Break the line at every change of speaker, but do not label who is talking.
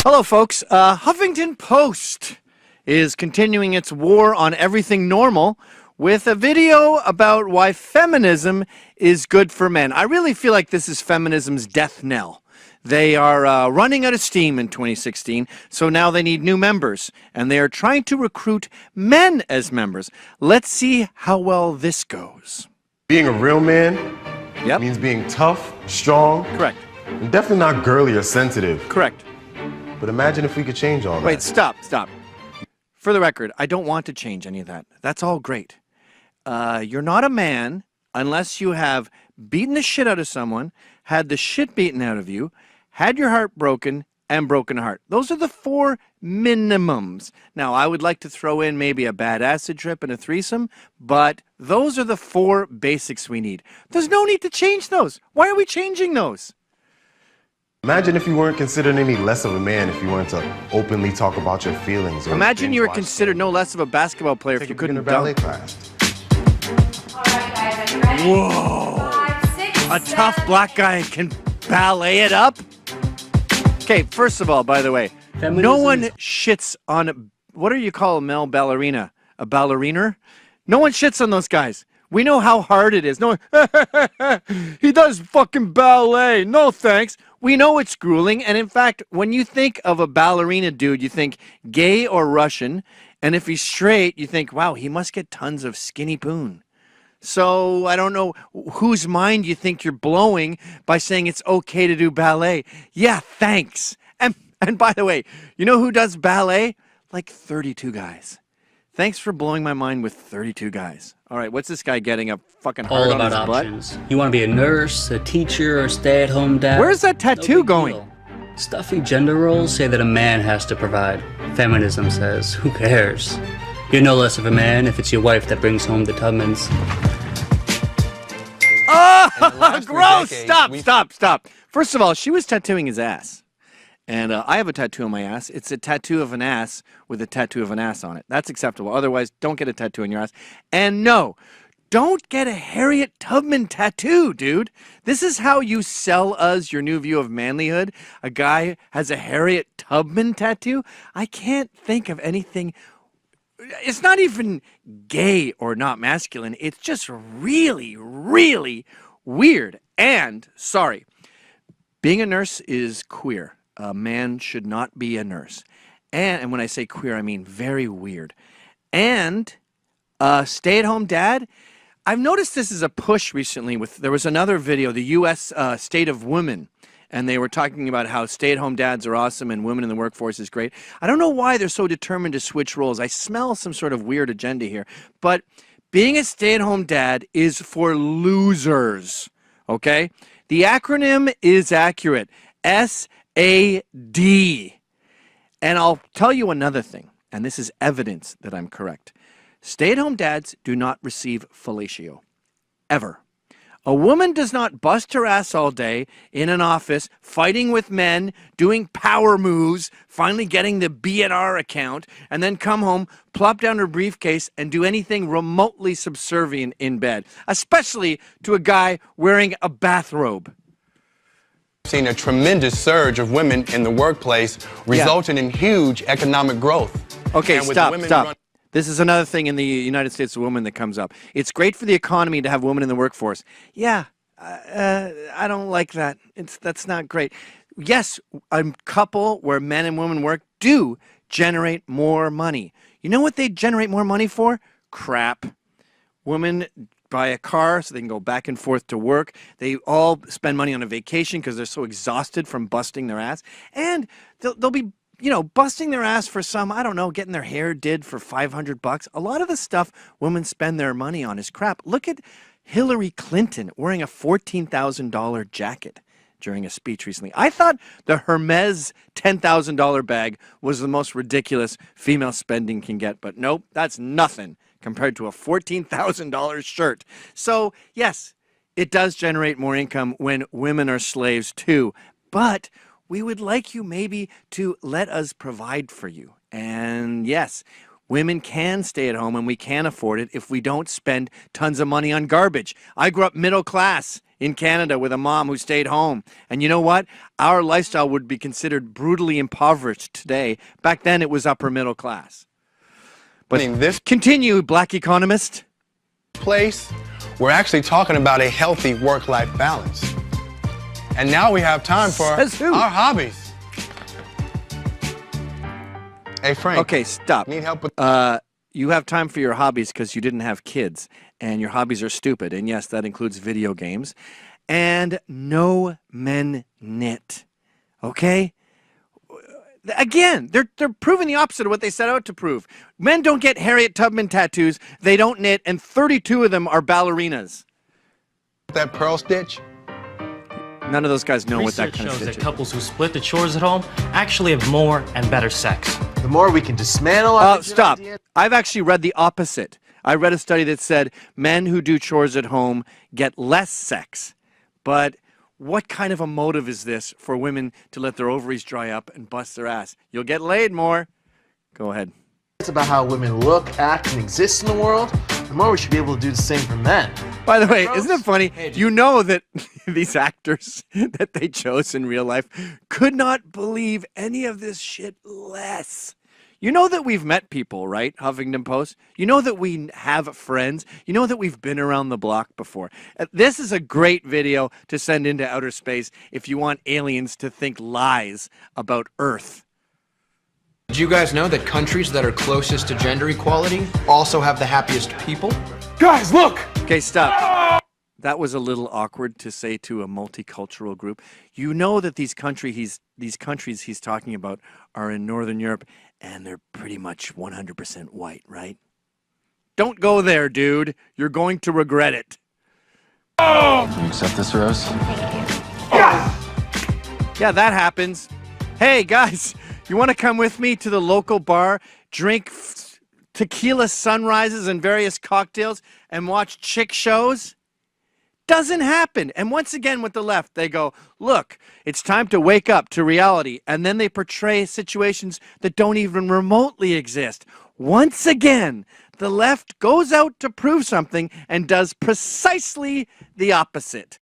Hello, folks. Huffington Post is continuing its war on everything normal with a video about why feminism is good for men. I really feel like this is feminism's death knell. They are running out of steam in 2016, so now they need new members, and they are trying to recruit men as members. Let's see how well this goes.
Being a real man means being tough, strong,
Correct.
and definitely not girly or sensitive.
Correct.
But imagine if we could change all that.
Wait, stop. For the record, I don't want to change any of that. That's all great. You're not a man unless you have beaten the shit out of someone, had the shit beaten out of you, had your heart broken, and broken a heart. Those are the 4 minimums. Now, I would like to throw in maybe a bad acid trip and a threesome, but those are the 4 basics we need. There's no need to change those. Why are we changing those?
Imagine if you weren't considered any less of a man if you weren't to openly talk about your feelings. Or
imagine you were considered no less of a basketball player if you couldn't
ballet
dunk.
class.
All right, guys, are you ready?
Whoa!
5, 6,
A tough black guy can ballet it up? Okay, first of all, by the way, no one shits on, what do you call a male ballerina? A ballerina? No one shits on those guys. We know how hard it is. No one, he does fucking ballet. No thanks. We know it's grueling. And in fact, when you think of a ballerina dude, you think gay or Russian. And if he's straight, you think, wow, he must get tons of skinny poon. So I don't know whose mind you think you're blowing by saying it's okay to do ballet. Yeah, thanks. And by the way, you know who does ballet? Like 32 guys. Thanks for blowing my mind with 32 guys. All right, what's this guy getting a fucking heart on his butt? All about options.
You want to be a nurse, a teacher, or stay-at-home dad?
Where's that tattoo going?
Deal. Stuffy gender roles say that a man has to provide. Feminism says, who cares? You're no less of a man if it's your wife that brings home the Tubmans.
Oh, gross! Stop. First of all, she was tattooing his ass. And I have a tattoo on my ass. It's a tattoo of an ass with a tattoo of an ass on it. That's acceptable. Otherwise, don't get a tattoo on your ass. And no, don't get a Harriet Tubman tattoo, dude. This is how you sell us your new view of manlyhood. A guy has a Harriet Tubman tattoo? I can't think of anything. It's not even gay or not masculine. It's just really, really weird. And, sorry, being a nurse is queer. A man should not be a nurse. And when I say queer, I mean very weird. And stay-at-home dad, I've noticed this is a push recently. There was another video, the U.S. State of Women, and they were talking about how stay-at-home dads are awesome and women in the workforce is great. I don't know why they're so determined to switch roles. I smell some sort of weird agenda here. But being a stay-at-home dad is for losers, okay? The acronym is accurate. S-A-D. And I'll tell you another thing, and this is evidence that I'm correct. Stay-at-home dads do not receive fellatio. Ever. A woman does not bust her ass all day in an office, fighting with men, doing power moves, finally getting the B&R account, and then come home, plop down her briefcase, and do anything remotely subservient in bed, especially to a guy wearing a bathrobe.
Seen a tremendous surge of women in the workplace, resulting in huge economic growth.
Okay, stop. This is another thing in the United States of women that comes up. It's great for the economy to have women in the workforce. Yeah, I don't like that. That's not great. Yes, a couple where men and women work do generate more money. You know what they generate more money for? Crap. Women buy a car so they can go back and forth to work. They all spend money on a vacation because they're so exhausted from busting their ass. And they'll be, you know, busting their ass for some, I don't know, getting their hair did for $500. A lot of the stuff women spend their money on is crap. Look at Hillary Clinton wearing a $14,000 jacket during a speech recently. I thought the Hermes $10,000 bag was the most ridiculous female spending can get, but nope, that's nothing compared to a $14,000 shirt. So, yes, it does generate more income when women are slaves too, but we would like you maybe to let us provide for you. And yes, Women can stay at home and we can afford it if we don't spend tons of money on garbage. I grew up middle class in Canada with a mom who stayed home. And you know what? Our lifestyle would be considered brutally impoverished today. Back then it was upper middle class. But
this
continue, black economist.
place, we're actually talking about a healthy work-life balance. And now we have time for
Says who?
our hobbies. Hey, Frank.
Okay, stop.
Need help with...
You have time for your hobbies because you didn't have kids, and your hobbies are stupid. And yes, that includes video games. And no men knit. Okay? Again, they're proving the opposite of what they set out to prove. Men don't get Harriet Tubman tattoos, they don't knit, and 32 of them are ballerinas.
that pearl stitch?
None of those guys know what that kind of
shows
stitch
that
is.
couples who split the chores at home actually have more and better sex.
The more we can dismantle our
Stop. I've actually read the opposite. I read a study that said men who do chores at home get less sex. But what kind of a motive is this for women to let their ovaries dry up and bust their ass? You'll get laid more. Go ahead.
It's about how women look, act, and exist in the world. The more we should be able to do the same for men.
By the way, isn't it funny? You know that these actors that they chose in real life could not believe any of this shit less. You know that we've met people, right? Huffington Post. You know that we have friends. You know that we've been around the block before. This is a great video to send into outer space if you want aliens to think lies about Earth.
Did you guys know that countries that are closest to gender equality also have the happiest people?
Guys, look!
Okay, stop. That was a little awkward to say to a multicultural group. You know that these countries he's talking about are in Northern Europe, and they're pretty much 100% white, right? Don't go there, dude. You're going to regret it.
Can you accept this, Rose?
Yeah, that happens. Hey, guys, you want to come with me to the local bar, drink tequila sunrises and various cocktails, and watch chick shows? Doesn't happen. And once again with the left, they go, look, it's time to wake up to reality. And then they portray situations that don't even remotely exist. Once again, the left goes out to prove something and does precisely the opposite.